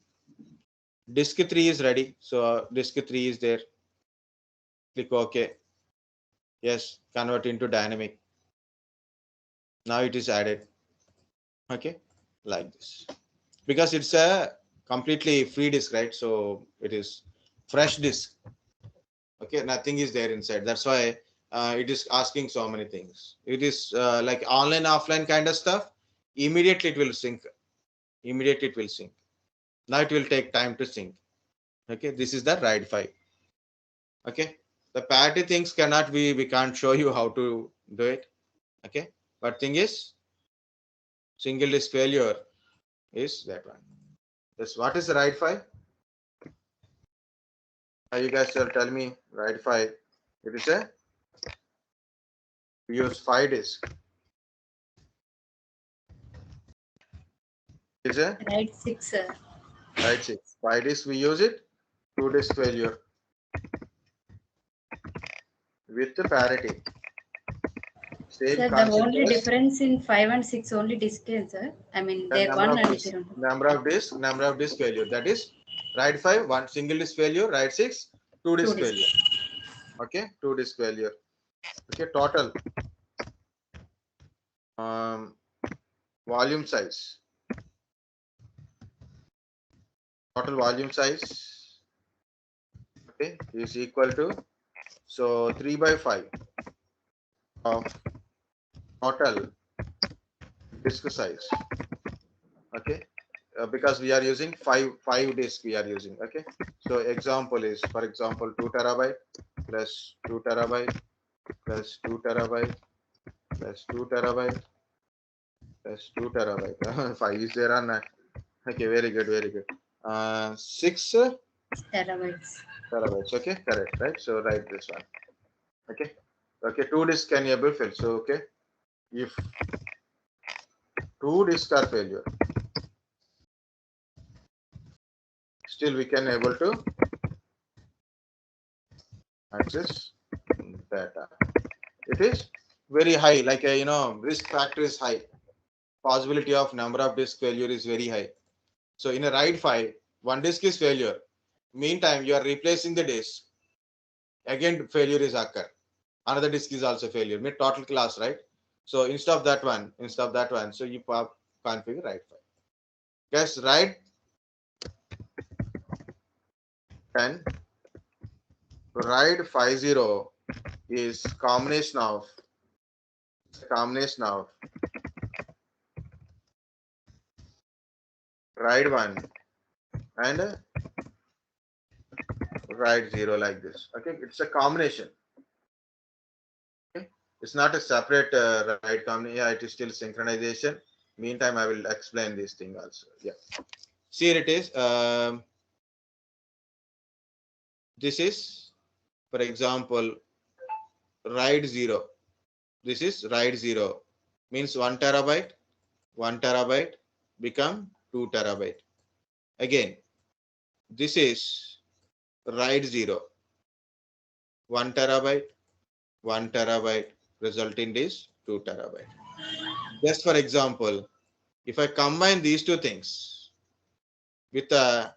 Disk 3 is ready. So disk 3 is there. Click OK. Yes, convert into dynamic. Now it is added. Okay, like this. Because it's a completely free disk, right? So it is fresh disk. Okay, nothing is there inside. That's why it is asking so many things. It is like online, offline kind of stuff. Immediately it will sync. Immediately it will sync. Now it will take time to sync. Okay, this is the RAID 5. Okay, the parity things cannot be, we can't show you how to do it. Okay, but thing is, single disk failure is that one. Yes, what is RAID 5? You guys shall tell me RAID 5. It is a, we use 5 disk. Is a
RAID 6, sir.
RAID 6. 5 disk we use it. 2 disk failure with the parity. Same
Sir, the
concept
only
as
difference in 5 and 6 only display, sir. I mean,
the
they're
number
1
of
and
disk,
0.
number of disk failure. That is RAID 5, one single disk failure. RAID 6, 2
2
disk
disc.
failure. Okay, 2 disk failure. Okay, total volume size. Total volume size, okay, is equal to, so 3 by 5 of total disk size. Okay, because we are using five disk we are using. Okay, so example is, for example, 2 terabyte plus 2 terabyte plus 2 terabyte plus 2 terabyte plus 2 terabyte. 5 is there or not? Okay, very good, very good. 6
Terabytes.
terabytes. Okay, correct, right? So write this one. Okay, okay, 2 disk can able fill. So okay, if 2 disk are failure, still we can able to access data. It is very high, like a, risk factor is high. Possibility of number of disk failure is very high. So in a RAID 5, one disk is failure. Meantime, you are replacing the disk. Again, failure is occur. Another disk is also failure. Mean total class, right? So instead of that one, so you configure RAID 5. Yes, RAID 10, RAID 50 is combination of RAID 1 and RAID 0 like this. Okay, it's a combination. Okay, it's not a separate RAID combination. Yeah, it is still synchronization. Meantime, I will explain this thing also. Yeah, see here it is. This is, for example, RAID 0. This is RAID 0, means 1 terabyte. 1 terabyte become 2 terabyte. Again, this is RAID 0. 1 terabyte, 1 terabyte, result in this 2 terabyte. Just for example, if I combine these two things with a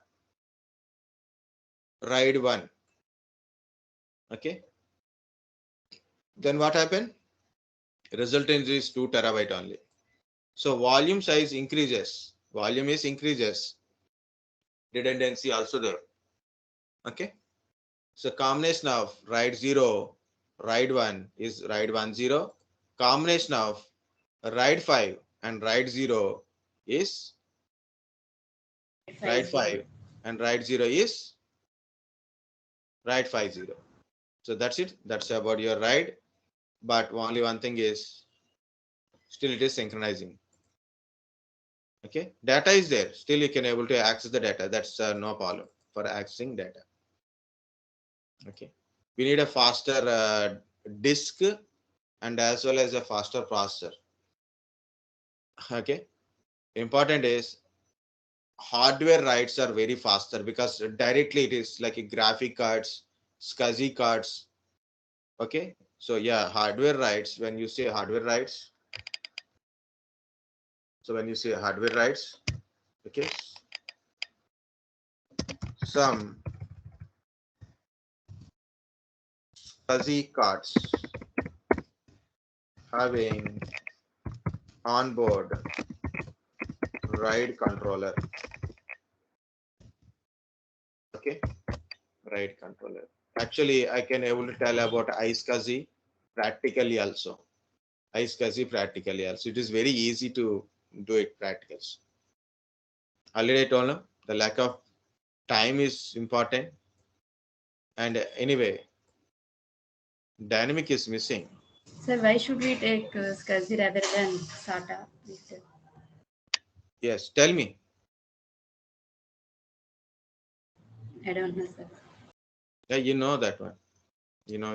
RAID 1, okay, then what happened? Result in this 2 terabyte only. So volume size increases. Volume is increases. Redundancy also there. Okay. So combination of RAID 0, RAID 1 is RAID 10. Combination of RAID 5 and RAID 0 is RAID 5 and RAID 0 is RAID 50. So that's it. That's about your RAID. But only one thing is, still it is synchronizing. Okay, data is there. Still you can able to access the data. That's no problem for accessing data. Okay, we need a faster disk and as well as a faster processor. Okay, important is hardware writes are very faster because directly it is like a graphic cards, SCSI cards. Okay, so yeah, hardware writes, when you say hardware writes, so when you say hardware writes, okay, some SCSI cards having onboard ride controller. Okay, ride controller. Actually, I can able to tell about iSCSI practically also. iSCSI practically also. It is very easy to do it practicals. Already I told you the lack of time is important. And anyway, dynamic is missing.
Sir, why should we take SCSI rather than SATA? Please tell.
Yes, tell me.
I don't know, sir.
Yeah, you know that one. You know.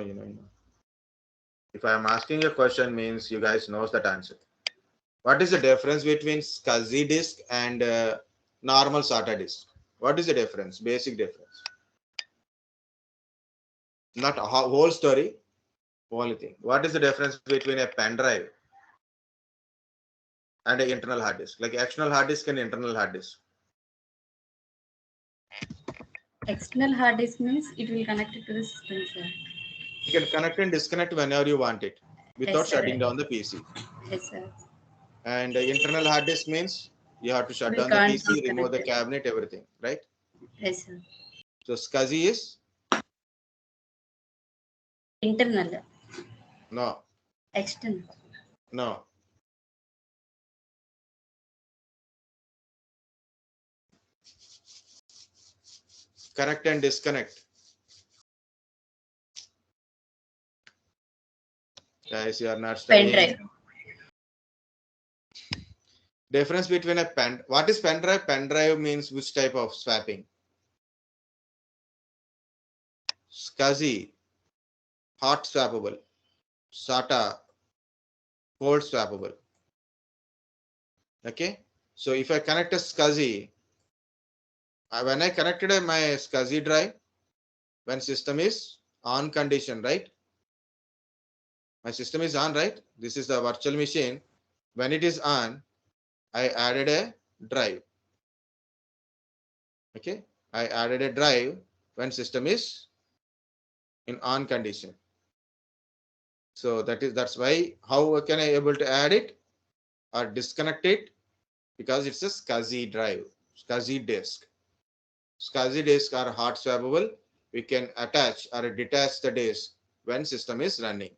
If I am asking a question, means you guys knows that answer. What is the difference between SCSI disk and normal SATA disk? What is the difference? Basic difference. Not a whole story. Only thing. What is the difference between a pen drive and an internal hard disk? Like external hard disk and internal hard disk.
External hard disk means it will connect it to the system, sir.
You can connect and disconnect whenever you want it without
Yes, sir.
shutting down the PC.
Yes, sir.
And internal hard disk means you have to shut
We
down the
can't
PC, remove the
disconnect it.
cabinet, everything, right?
Yes, sir.
So SCSI is
Internal.
no,
External.
no. Connect and disconnect. Guys, you are not
Pen
studying.
drive.
Difference between a pen. What is pen drive? Pen drive means which type of swapping? SCSI, hot swappable. SATA, cold swappable. Okay. So if I connect a SCSI, when I connected my SCSI drive, when system is on condition, right? My system is on, right? This is the virtual machine. When it is on, I added a drive. Okay. I added a drive when system is in on condition. So that's why how can I able to add it or disconnect it? Because it's a SCSI drive, SCSI disk. SCSI disk are hot swappable. We can attach or detach the disk when system is running.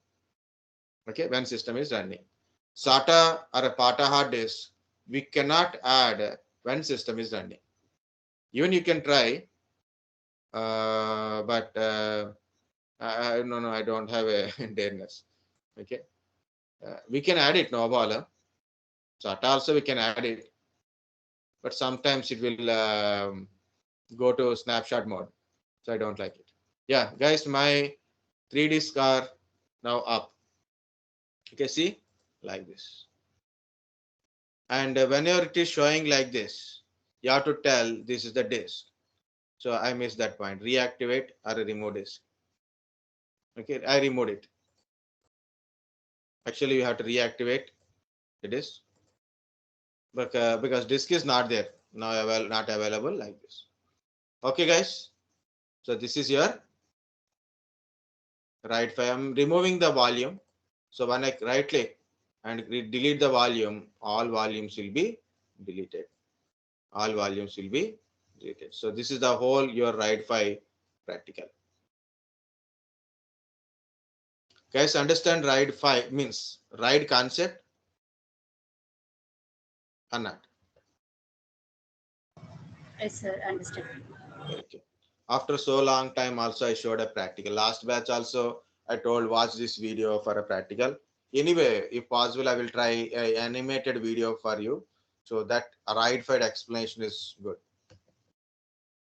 Okay, when system is running. SATA or a PATA hard disk, we cannot add when system is running. Even you can try, but no, I don't have a dareness. Okay, we can add it, no problem. SATA also we can add it, but sometimes it will go to snapshot mode, so I don't like it. Yeah, guys, my 3 disks are now up. Okay, see, like this. And whenever it is showing like this, you have to tell this is the disk. So I missed that point. Reactivate or remove disk. Okay, I removed it. Actually, you have to reactivate the disk, but because disk is not there now, not available like this. Okay, guys. So this is your right file. I'm removing the volume. So when I right click and delete the volume, all volumes will be deleted. All volumes will be deleted. So this is the whole your RAID 5 practical. Guys, understand RAID 5 means RAID concept or not?
Yes, sir. Understand.
Okay. After so long time also I showed a practical. Last batch also I told watch this video for a practical. Anyway, if possible, I will try a animated video for you. So that RAID 5 explanation is good.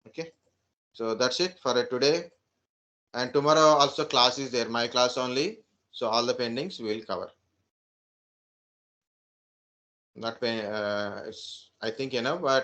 Okay. So that's it for today. And tomorrow also class is there. My class only. So all the pendings we will cover. Not it's I think enough, but